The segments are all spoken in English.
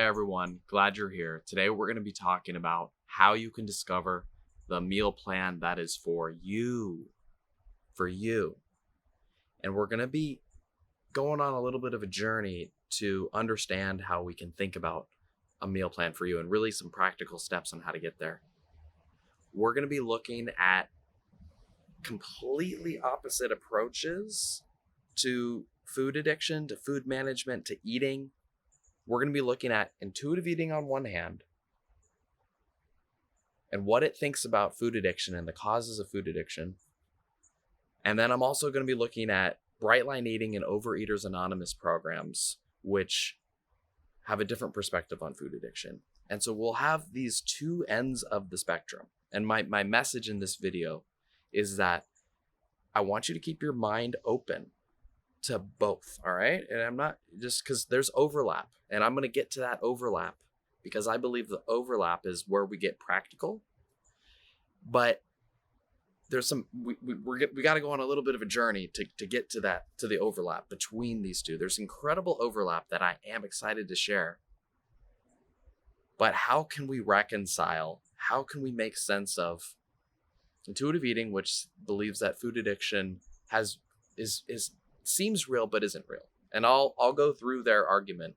everyone. Glad you're here. Today, we're going to be talking about how you can discover the meal plan that is for you. For you. And we're going to be going on a little bit of a journey to understand how we can think about a meal plan for you and really some practical steps on how to get there. We're going to be looking at completely opposite approaches to food addiction, to food management, to eating. We're going to be looking at intuitive eating on one hand and what it thinks about food addiction and the causes of food addiction. And then I'm also going to be looking at Bright Line Eating and Overeaters Anonymous programs, which have a different perspective on food addiction. And so we'll have these two ends of the spectrum. And my message in this video is that I want you to keep your mind open to both, all right? And I'm not just because there's overlap, and I'm going to get to that overlap because I believe the overlap is where we get practical. But there's some we got to go on a little bit of a journey to get to that, to the overlap between these two. There's incredible overlap that I am excited to share. But how can we reconcile? How can we make sense of intuitive eating, which believes that food addiction seems real but isn't real? And I'll go through their argument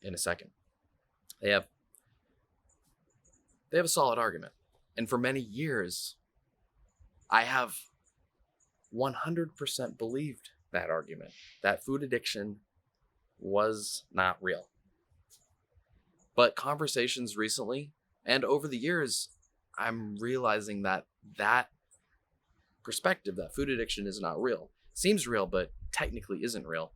in a second. They have a solid argument. And for many years, I have 100% believed that argument, that food addiction was not real. But conversations recently and over the years, I'm realizing that perspective, that food addiction is not real, seems real, but technically isn't real.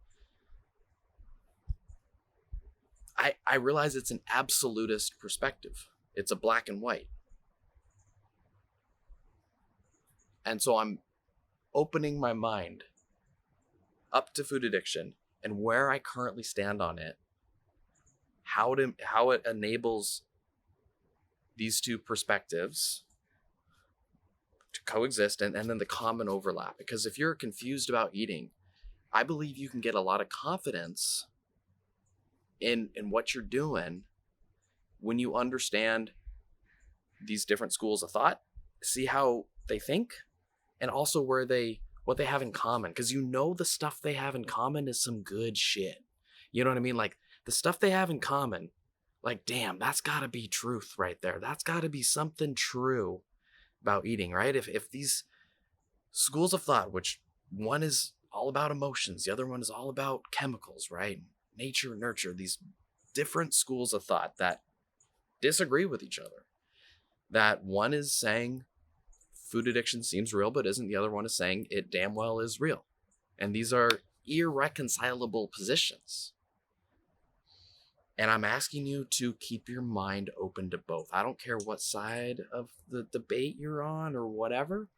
I realize it's an absolutist perspective. It's a black and white. And so I'm opening my mind up to food addiction and where I currently stand on it, how it enables these two perspectives to coexist, and then the common overlap. Because if you're confused about eating, I believe you can get a lot of confidence in what you're doing when you understand these different schools of thought, see how they think, and also what they have in common. Because the stuff they have in common is some good shit. You know what I mean? Like the stuff they have in common, like, damn, that's gotta be truth right there. That's gotta be something true about eating, right? If these schools of thought, which one is all about emotions, the other one is all about chemicals, right? Nature, nurture, these different schools of thought that disagree with each other. That one is saying food addiction seems real, but isn't. The other one is saying it damn well is real. And these are irreconcilable positions. And I'm asking you to keep your mind open to both. I don't care what side of the debate you're on or whatever.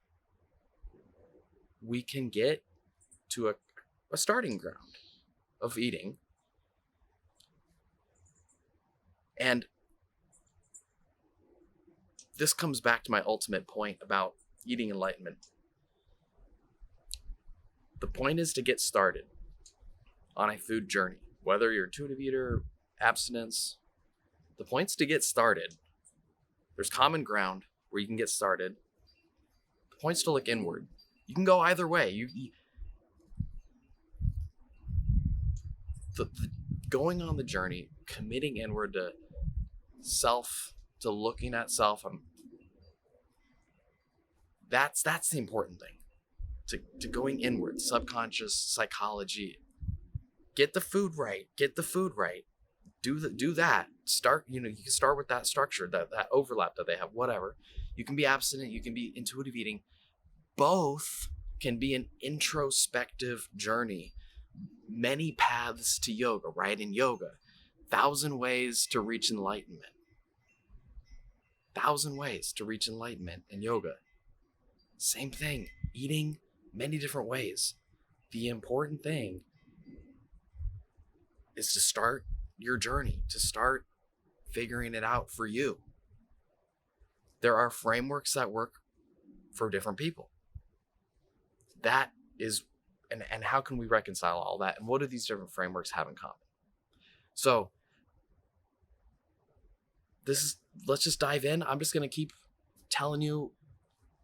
We can get to a starting ground of eating. And this comes back to my ultimate point about eating enlightenment. The point is to get started on a food journey, whether you're an intuitive eater, abstinence. The point's to get started. There's common ground where you can get started. The point's to look inward. You can go either way. The going on the journey, committing inward to self, to looking at self, that's the important thing. To going inward, subconscious psychology. Get the food right. Do that. Start, you can start with that structure, that overlap that they have, whatever. You can be abstinent, you can be intuitive eating. Both can be an introspective journey. Many paths to yoga, right? In yoga, 1,000 ways to reach enlightenment. 1,000 ways to reach enlightenment in yoga. Same thing, eating, many different ways. The important thing is to start your journey, to start figuring it out for you. There are frameworks that work for different people. That is, and how can we reconcile all that? And what do these different frameworks have in common? So let's just dive in. I'm just going to keep telling you,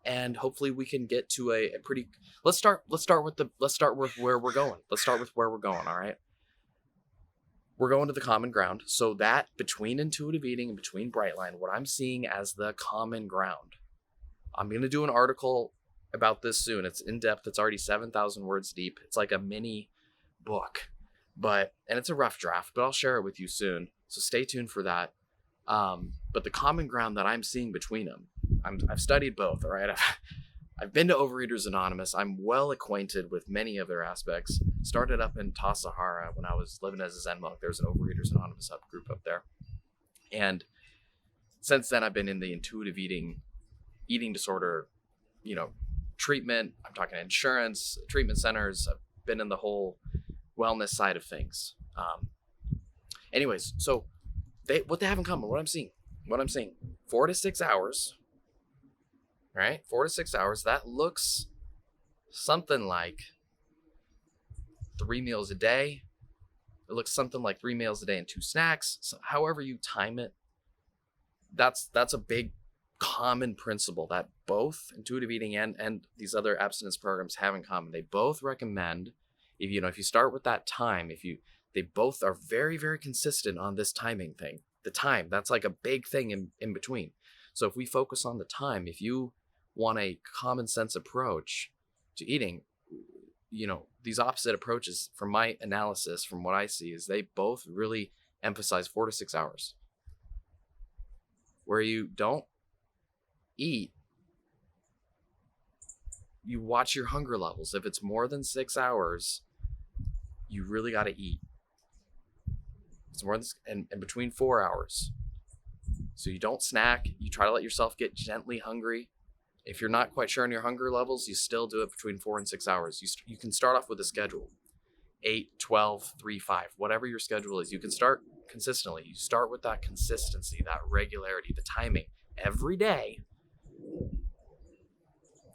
and hopefully we can get to a pretty, let's start with where we're going. Let's start with where we're going. All right. We're going to the common ground. So that between intuitive eating and between Brightline, what I'm seeing as the common ground, I'm going to do an article about this soon. It's in depth. It's already 7,000 words deep. It's like a mini book, and it's a rough draft, but I'll share it with you soon. So stay tuned for that. But the common ground that I'm seeing between them, I've studied both. All right. I've been to Overeaters Anonymous. I'm well acquainted with many of their aspects. Started up in Tassajara when I was living as a Zen monk. There's an Overeaters Anonymous group up there. And since then, I've been in the intuitive eating disorder, treatment. I'm talking insurance, treatment centers. I've been in the whole wellness side of things. Anyways, so what they have in common, what I'm seeing, 4 to 6 hours, right? 4 to 6 hours. That looks something like 3 meals a day. It looks something like 3 meals a day and 2 snacks. So however you time it, that's a big common principle that both intuitive eating and these other abstinence programs have in common. They both recommend, if you start with that time, they both are very, very consistent on this timing thing. The time, that's like a big thing in between. So if we focus on the time, if you want a common sense approach to eating, these opposite approaches, from my analysis, from what I see, is they both really emphasize 4 to 6 hours. Where you don't eat, you watch your hunger levels. If it's more than 6 hours, you really got to eat. It's more than, and between 4 hours. So you don't snack. You try to let yourself get gently hungry. If you're not quite sure on your hunger levels, you still do it between 4 and 6 hours. You can start off with a schedule. 8, 12, 3, 5, whatever your schedule is. You can start consistently. You start with that consistency, that regularity, the timing. Every day,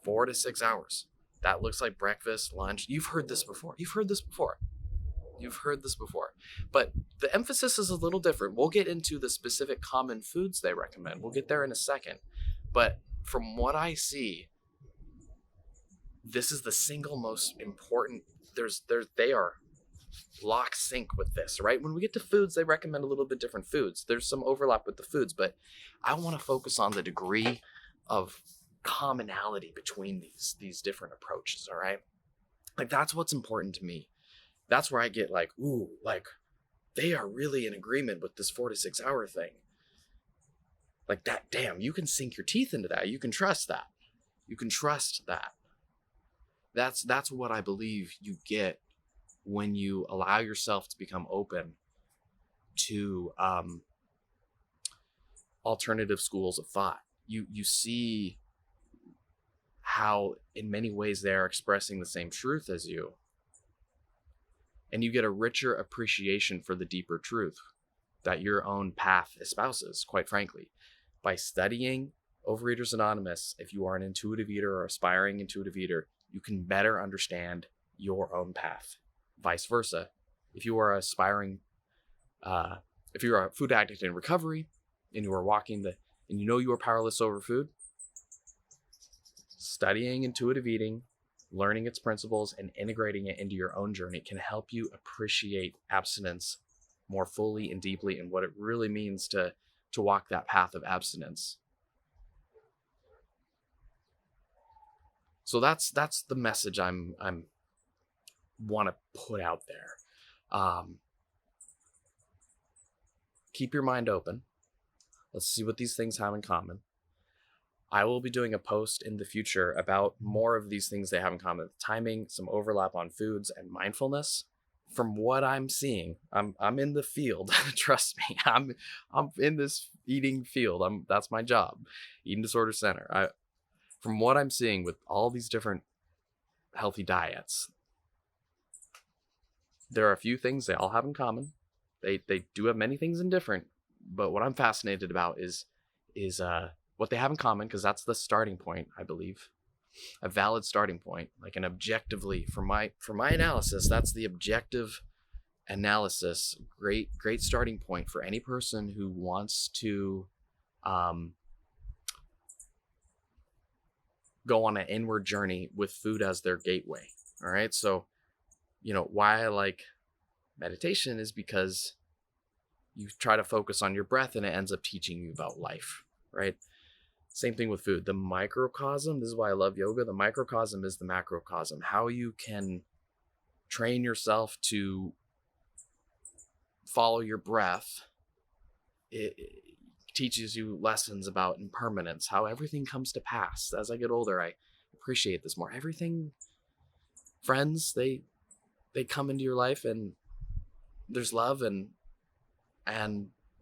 4 to 6 hours. That looks like breakfast, lunch. You've heard this before. But the emphasis is a little different. We'll get into the specific common foods they recommend. We'll get there in a second. But from what I see, this is the single most important. They are lock sync with this, right? When we get to foods, they recommend a little bit different foods. There's some overlap with the foods, but I want to focus on the degree of commonality between these different approaches, all right? Like, that's what's important to me. That's where I get like, ooh, like they are really in agreement with this 4 to 6 hour thing. Like that, damn, you can sink your teeth into that. You can trust that. That's what I believe you get when you allow yourself to become open to alternative schools of thought. You see how in many ways they are expressing the same truth as you. And you get a richer appreciation for the deeper truth that your own path espouses, quite frankly. By studying Overeaters Anonymous, if you are an intuitive eater or aspiring intuitive eater, you can better understand your own path. Vice versa. If you are aspiring, if you're a food addict in recovery and you are and you know you are powerless over food, studying intuitive eating, learning its principles, and integrating it into your own journey can help you appreciate abstinence more fully and deeply and what it really means to walk that path of abstinence. So that's the message I'm want to put out there. Keep your mind open. Let's see what these things have in common. I will be doing a post in the future about more of these things they have in common: timing, some overlap on foods, and mindfulness. From what I'm seeing, I'm in the field. Trust me, I'm in this eating field. That's my job, Eating Disorder Center. From what I'm seeing with all these different healthy diets, there are a few things they all have in common. They do have many things in different, but what I'm fascinated about is what they have in common, because that's the starting point, I believe. A valid starting point, like an objectively, for my analysis, that's the objective analysis. Great starting point for any person who wants to go on an inward journey with food as their gateway. All right. So, why I like meditation is because you try to focus on your breath and it ends up teaching you about life, right? Same thing with food. The microcosm, this is why I love yoga. The microcosm is the macrocosm. How you can train yourself to follow your breath. It teaches you lessons about impermanence, how everything comes to pass. As I get older, I appreciate this more. Everything, friends, they come into your life and there's love and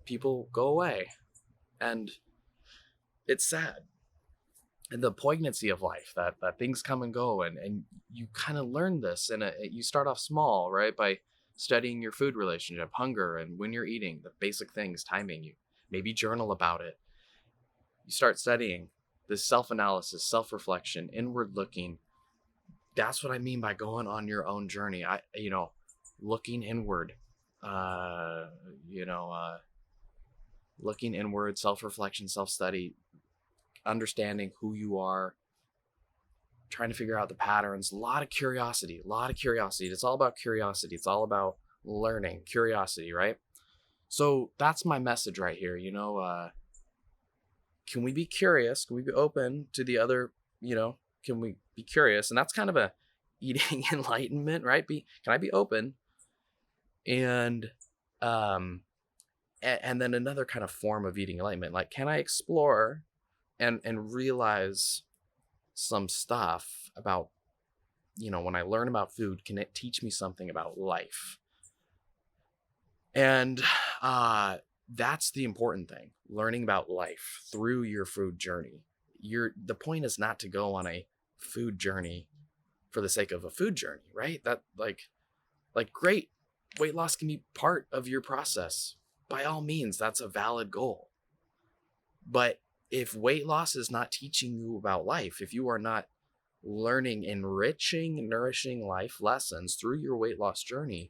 people go away. And it's sad. And the poignancy of life, that things come and go, and you kind of learn this, and you start off small, right? By studying your food relationship, hunger, and when you're eating, the basic things, timing. You maybe journal about it. You start studying this self-analysis, self-reflection, inward looking. That's what I mean by going on your own journey. Looking inward, looking inward, self-reflection, self-study, understanding who you are, trying to figure out the patterns, a lot of curiosity. It's all about curiosity. It's all about learning, curiosity, right? So that's my message right here. Can we be curious? Can we be open to the other, can we be curious? And that's kind of a eating enlightenment, right? Can I be open? And then another kind of form of eating enlightenment, like, can I explore and realize some stuff about, when I learn about food, can it teach me something about life? And that's the important thing, learning about life through your food journey. The point is not to go on a food journey for the sake of a food journey, right? That like great, weight loss can be part of your process. By all means, that's a valid goal. But if weight loss is not teaching you about life, if you are not learning enriching, nourishing life lessons through your weight loss journey,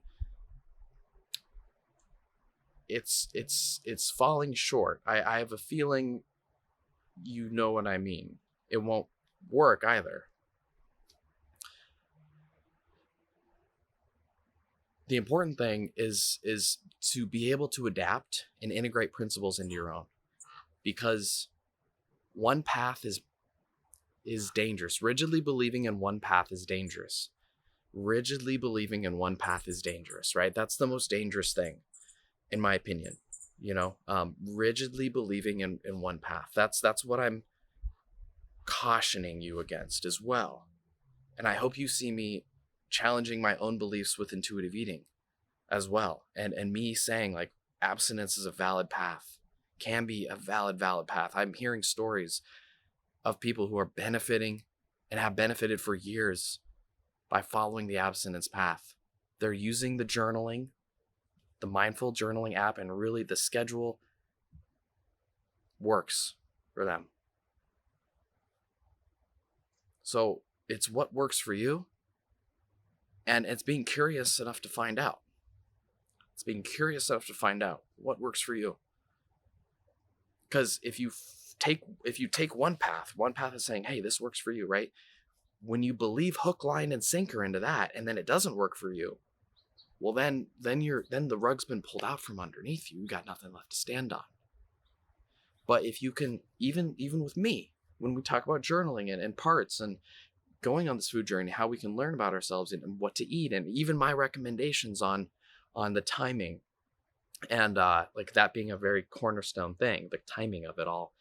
it's falling short. I have a feeling you know what I mean. It won't work either. The important thing is to be able to adapt and integrate principles into your own, because one path is dangerous. Rigidly believing in one path is dangerous. Right? That's the most dangerous thing, in my opinion. Rigidly believing in one path. That's what I'm cautioning you against as well. And I hope you see me challenging my own beliefs with intuitive eating as well. And me saying, like, abstinence is a valid path, can be a valid path. I'm hearing stories of people who are benefiting and have benefited for years by following the abstinence path. They're using the journaling, the mindful journaling app, and really the schedule works for them. So it's what works for you, and it's being curious enough to find out. What works for you. Because if you take one path is saying, hey, this works for you, right? When you believe hook, line, and sinker into that, and then it doesn't work for you, well, then the rug's been pulled out from underneath you. You got nothing left to stand on. But if you can, even with me, when we talk about journaling and parts and going on this food journey, how we can learn about ourselves and what to eat, and even my recommendations on the timing, and like that being a very cornerstone thing, the timing of it all.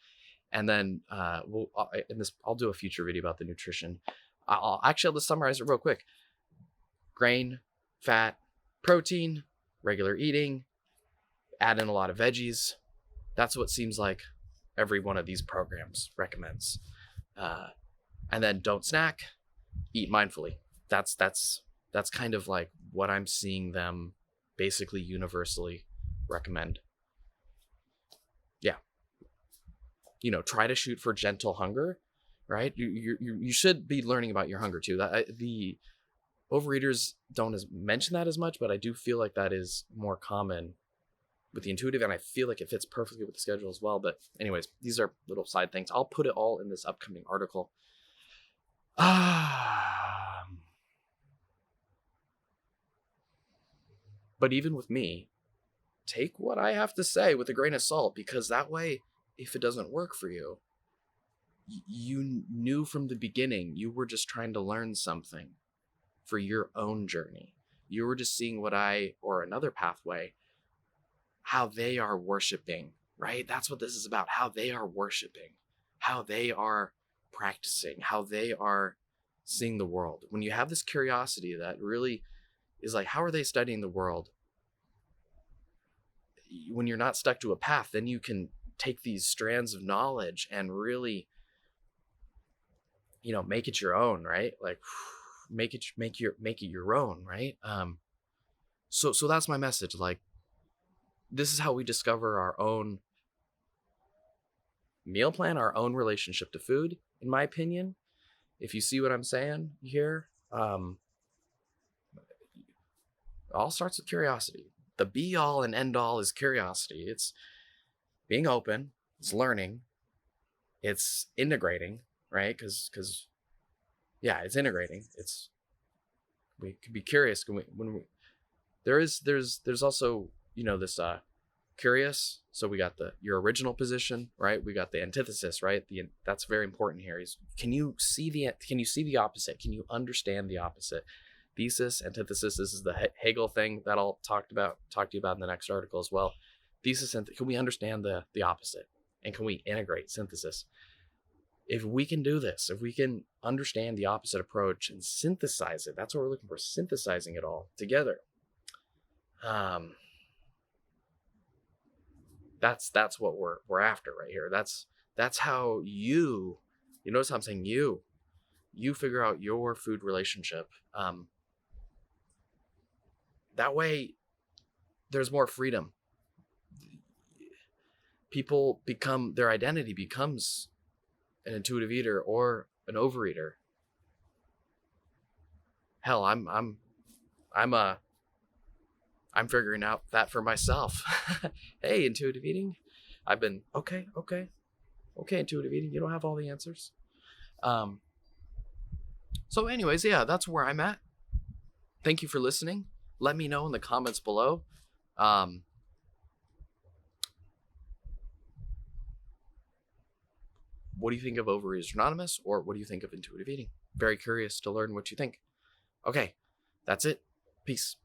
And then I'll do a future video about the nutrition. I'll just summarize it real quick. Grain, fat, protein, regular eating, add in a lot of veggies. That's what seems like every one of these programs recommends. And then don't snack, eat mindfully. That's kind of like what I'm seeing them basically universally recommend. Yeah. Try to shoot for gentle hunger, right? You should be learning about your hunger too. The overeaters don't mention that as much, but I do feel like that is more common with the intuitive, and I feel like it fits perfectly with the schedule as well. But anyways, these are little side things. I'll put it all in this upcoming article. But even with me, take what I have to say with a grain of salt, because that way, if it doesn't work for you, you knew from the beginning you were just trying to learn something for your own journey. You were just seeing what or another pathway, how they are worshiping, right? That's what this is about, how they are worshiping, how they are practicing, how they are seeing the world. When you have this curiosity that really is like, how are they studying the world? When you're not stuck to a path, then you can take these strands of knowledge and really, make it your own, right? Like make it your own, right? So that's my message. Like, this is how we discover our own meal plan, our own relationship to food, in my opinion. If you see what I'm saying here, all starts with curiosity. The be all and end all is curiosity. It's being open, it's learning, it's integrating, right? Because it's integrating. We could be curious there's also, this curious. So we got your original position, right? We got the antithesis, right? That's very important here. Can you see the opposite? Can you understand the opposite? Thesis, antithesis. This is the Hegel thing that I'll talk to you about in the next article as well. Thesis, can we understand the opposite? And can we integrate synthesis? If we can do this, if we can understand the opposite approach and synthesize it, that's what we're looking for, synthesizing it all together. That's what we're after right here. That's how you notice how I'm saying you figure out your food relationship. That way there's more freedom. Their identity becomes an intuitive eater or an overeater. Hell, I'm figuring out that for myself. Hey, intuitive eating. I've been okay, intuitive eating. You don't have all the answers. So anyways, yeah, that's where I'm at. Thank you for listening. Let me know in the comments below. What do you think of Overeaters Anonymous, or what do you think of intuitive eating? Very curious to learn what you think. Okay, that's it. Peace.